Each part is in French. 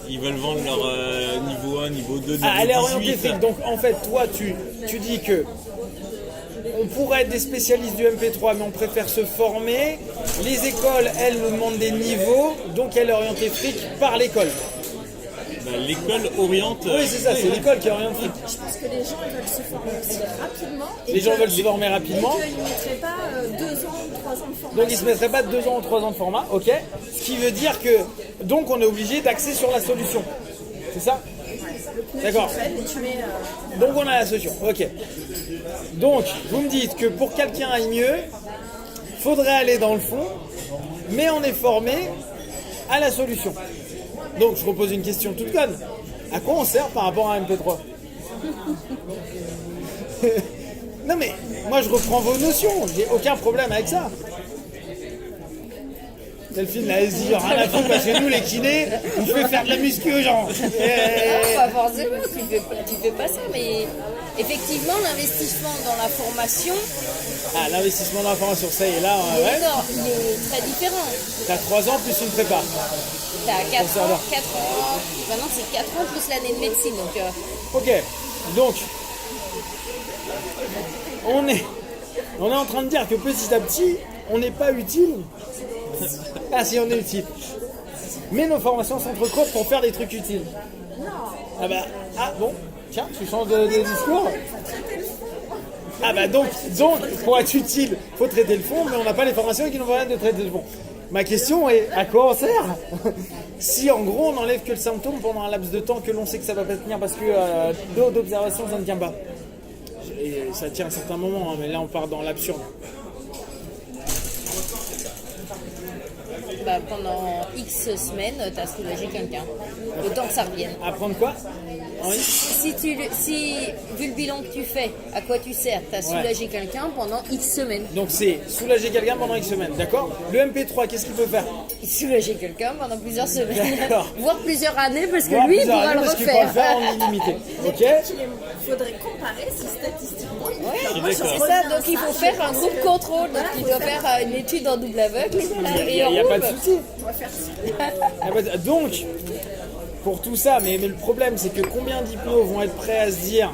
Ils veulent vendre leur niveau 1, niveau 2, niveau 18. Elle est orientée fric. Donc en fait, toi, tu dis que on pourrait être des spécialistes du MP3, mais on préfère se former. Les écoles, elles, nous demandent des niveaux, donc elle est orientée fric par l'école. L'école oriente. Oui, c'est ça, c'est l'école qui est orientée fric. Je pense que les gens ils veulent se former aussi rapidement. Les gens veulent se former rapidement. Et qu'ils ne mettraient pas 2 ans ou 3 ans de formation. Donc ils ne se mettraient pas 2 ans ou 3 ans de format, ok. Ce qui veut dire que, donc on est obligé d'axer sur la solution. C'est ça? D'accord. Donc on a la solution, ok. Donc vous me dites que pour quelqu'un aille mieux, faudrait aller dans le fond, mais on est formé à la solution. Donc je repose une question toute conne. À quoi on sert par rapport à un MP3? Non mais, moi je reprends vos notions, j'ai aucun problème avec ça. Delphine, là, elle se dit, rien à foutre, parce que nous, les kinés, on fait faire de la muscu aux gens. Non, pas forcément, tu fais pas ça, mais effectivement, l'investissement dans la formation... Ah, l'investissement dans la formation, ça y est, là, il est ouais. énorme, il est très différent. T'as 3 ans plus une prépa. T'as 4 ans, maintenant c'est 4 ans plus l'année de médecine, donc... Ok, donc, on est en train de dire que petit à petit, on n'est pas utile. Ah si, on est utile. Mais nos formations s'entrecoupent pour faire des trucs utiles. Ah bah, ah bon, tiens, tu changes de discours. Ah bah donc, pour être utile, faut traiter le fond, mais on n'a pas les formations qui nous permettent de traiter le fond. Ma question est, à quoi on sert? Si en gros on n'enlève que le symptôme pendant un laps de temps que l'on sait que ça va pas tenir parce que l'eau d'observation ça ne tient pas. Et ça tient un certain moment, hein, mais là on part dans l'absurde. Bah, pendant X semaines, tu as soulagé quelqu'un. Le temps que ça revienne. Apprendre quoi? Oui. Si, vu le bilan que tu fais, à quoi tu sers? Tu as soulagé quelqu'un pendant X semaines. Donc c'est soulager quelqu'un pendant X semaines, d'accord? Le MP3, qu'est-ce qu'il peut faire? Soulager quelqu'un pendant plusieurs semaines. D'accord. Voire plusieurs années, parce que lui, il pourra le parce qu'il pourra refaire. le faire en illimité. Ok? Il faudrait comparer si statistiquement. Ouais, c'est ça, donc il faut faire un groupe contrôle. Donc il doit faire une étude en double aveugle. Il n'y a pas de souci. Donc, pour tout ça, mais le problème c'est que combien d'hypnos vont être prêts à se dire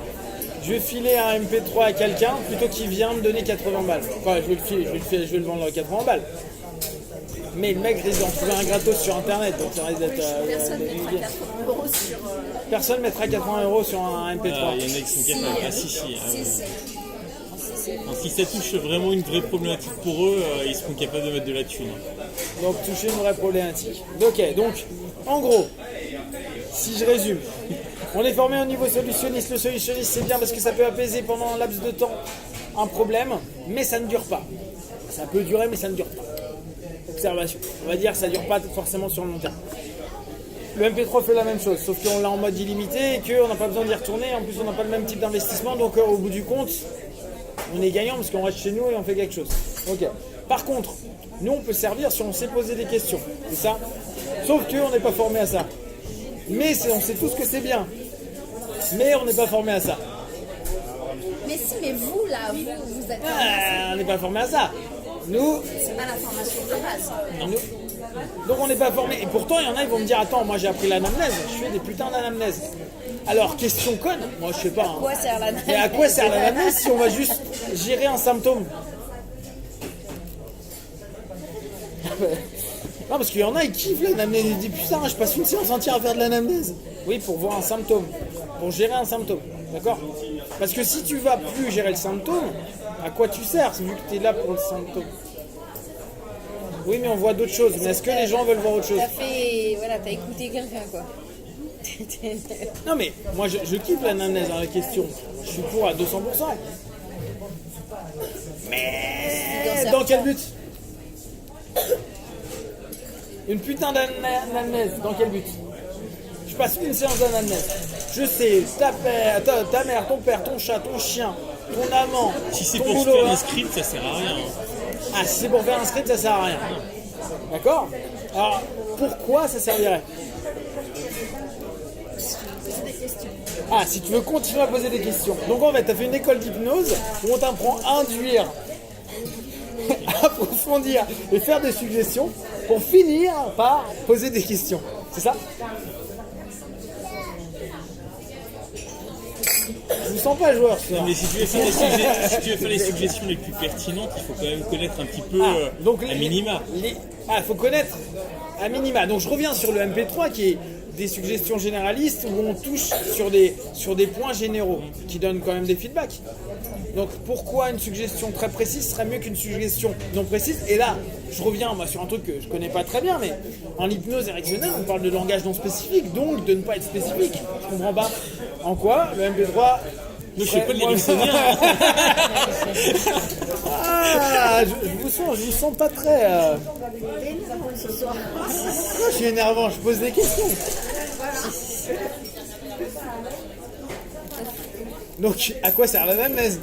je vais filer un MP3 à quelqu'un plutôt qu'il vient me donner 80 balles. Enfin, je vais le vendre à 80 balles. Mais le mec risque d'en trouver un gratos sur internet, donc ça risque d'être. Personne mettra 80 euros sur un MP3. Il y en a qui sont capables. Si ça touche vraiment une vraie problématique pour eux, ils seront capables de mettre de la thune. Donc toucher une vraie problématique. Ok, donc en gros, si je résume, on est formé au niveau solutionniste. Le solutionniste c'est bien parce que ça peut apaiser pendant un laps de temps un problème, mais ça ne dure pas. Ça peut durer, mais ça ne dure pas. Observation. On va dire que ça ne dure pas forcément sur le long terme. Le MP3 fait la même chose, sauf qu'on l'a en mode illimité et qu'on n'a pas besoin d'y retourner. En plus, on n'a pas le même type d'investissement, donc au bout du compte, on est gagnant parce qu'on reste chez nous et on fait quelque chose. Ok. Par contre, nous on peut servir si on sait poser des questions, c'est ça? Sauf qu'on n'est pas formé à ça. Mais on sait tous que c'est bien. Mais on n'est pas formé à ça. Mais si, mais vous là, vous êtes. On n'est pas formé à ça. Nous, C'est pas la formation de base. donc on n'est pas formé. Et pourtant, il y en a, ils vont me dire attends, moi j'ai appris l'anamnèse, je fais des putains d'anamnèse. Alors, question conne, moi je sais pas. À quoi sert l'anamnèse? Mais à quoi sert l'anamnèse si on va juste gérer un symptôme? Non, parce qu'il y en a, ils kiffent l'anamnèse. Ils disent putain, je passe une séance entière à faire de l'anamnèse. Oui, pour voir un symptôme, pour gérer un symptôme, d'accord? Parce que si tu vas plus gérer le symptôme, à quoi tu sers vu que tu es là pour le symptôme? Oui, mais on voit d'autres choses. Mais est-ce que les gens veulent voir autre chose? T'as écouté quelqu'un, quoi. Non, mais moi je kiffe l'anamnèse dans la question. Je suis pour à 200%. Mais dans quel but? Une putain d'anamnèse, dans quel but? Je passe une séance d'anamnèse. Je sais, ta mère, ton père, ton chat, ton chien, ton amant. Si c'est ton pour boulot, faire un script, ça sert à rien. Ah, si c'est pour faire un script, ça sert à rien. D'accord? Alors, pourquoi ça servirait? Ah, si tu veux continuer à poser des questions. Donc en fait, tu as fait une école d'hypnose où on t'apprend à induire, approfondir et faire des suggestions pour finir par poser des questions. C'est ça? Je vous sens pas joueur, ce soir. Mais si tu veux faire les suggestions les plus pertinentes, il faut quand même connaître un petit peu à minima. Faut connaître à minima. Donc je reviens sur le MP3 qui est des suggestions généralistes où on touche sur des points généraux qui donnent quand même des feedbacks. Donc pourquoi une suggestion très précise serait mieux qu'une suggestion non précise? Et là, je reviens sur un truc que je connais pas très bien, mais en hypnose érectionnelle, on parle de langage non spécifique, donc de ne pas être spécifique. Je comprends pas. En quoi le MP3... Ne fais pas de l'éricksonien. Je vous sens pas très... Je suis énervant, je pose des questions. Donc, à quoi sert la anamnèse?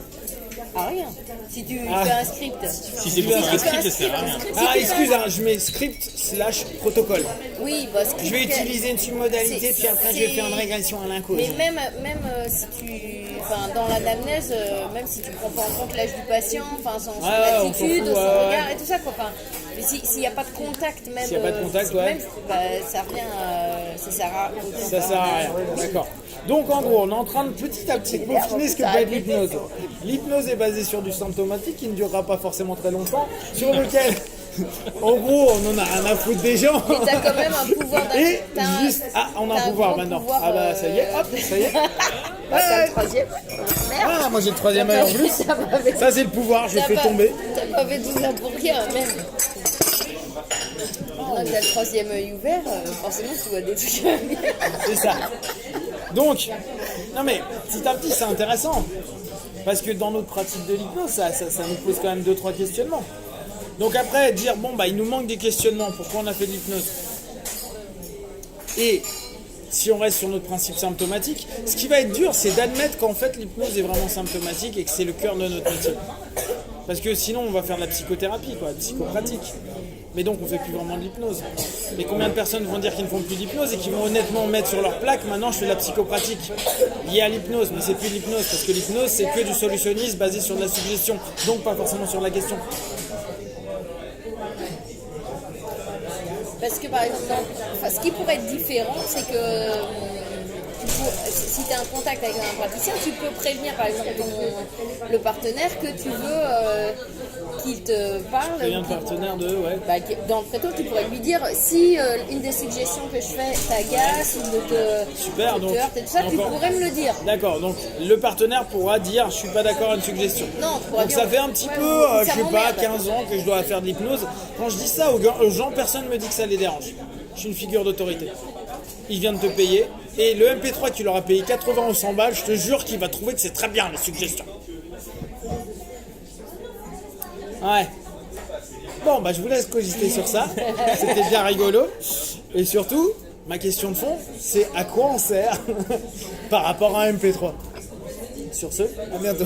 Ah, rien. Si tu fais un script. Si c'est pour faire un script, ça sert à rien. Excuse, je mets script/protocole. Oui, bah, script. Je vais utiliser une submodalité, puis après je vais faire une régression à l'inclus. Mais même si dans l'anamnèse, même si tu ne prends pas en compte l'âge du patient, son attitude, son regard et tout ça, quoi. Mais s'il n'y a pas de contact, même. S'il n'y a pas de contact, ouais. Même, ça revient. Ça sert à rien. D'accord. Donc en gros, on est en train de petit à petit peaufiner ce que peut être l'hypnose. L'hypnose est basée sur du symptomatique qui ne durera pas forcément très longtemps, sur lequel, en gros, on en a rien à foutre des gens. Mais t'as quand même un pouvoir on a un pouvoir maintenant. Ça y est, hop, ça y est. T'as le troisième. Merde. Moi j'ai le troisième œil en plus. Ça c'est le pouvoir, je le fais tomber. T'as pas fait tout ça pour rien, même. T'as le troisième œil ouvert, forcément tu vois des trucs. C'est ça. Donc, non mais petit à petit c'est intéressant. Parce que dans notre pratique de l'hypnose, ça nous pose quand même 2-3 questionnements. Donc après, dire, il nous manque des questionnements, pourquoi on a fait de l'hypnose? Et si on reste sur notre principe symptomatique, ce qui va être dur, c'est d'admettre qu'en fait l'hypnose est vraiment symptomatique et que c'est le cœur de notre métier. Parce que sinon on va faire de la psychothérapie, la psychopratique. Mais donc on ne fait plus vraiment de l'hypnose. Mais combien de personnes vont dire qu'ils ne font plus d'hypnose et qui vont honnêtement mettre sur leur plaque, maintenant je fais de la psychopratique liée à l'hypnose, mais c'est plus de l'hypnose, parce que l'hypnose c'est que du solutionnisme basé sur de la suggestion, donc pas forcément sur la question. Parce que par exemple, ce qui pourrait être différent, c'est que si tu as un contact avec un praticien, tu peux prévenir par exemple le partenaire que tu veux qu'il te parle. Préviens le partenaire de... Ouais. Dans le préto, tu pourrais lui dire si une des suggestions que je fais t'agace ou te heurte et tout ça, tu pourrais me le dire. D'accord, donc le partenaire pourra dire je suis pas d'accord à une suggestion. Non, donc ça fait un petit peu, je sais pas, 15 ans que je dois faire de l'hypnose. Quand je dis ça aux gens, personne ne me dit que ça les dérange. Je suis une figure d'autorité. Il vient de te payer. Et le MP3 qui leur a payé 80 ou 100 balles, je te jure qu'il va trouver que c'est très bien les suggestions. Ouais. Bon, je vous laisse cogiter sur ça. C'était bien rigolo. Et surtout, ma question de fond, c'est à quoi on sert par rapport à un MP3. Sur ce, à bientôt.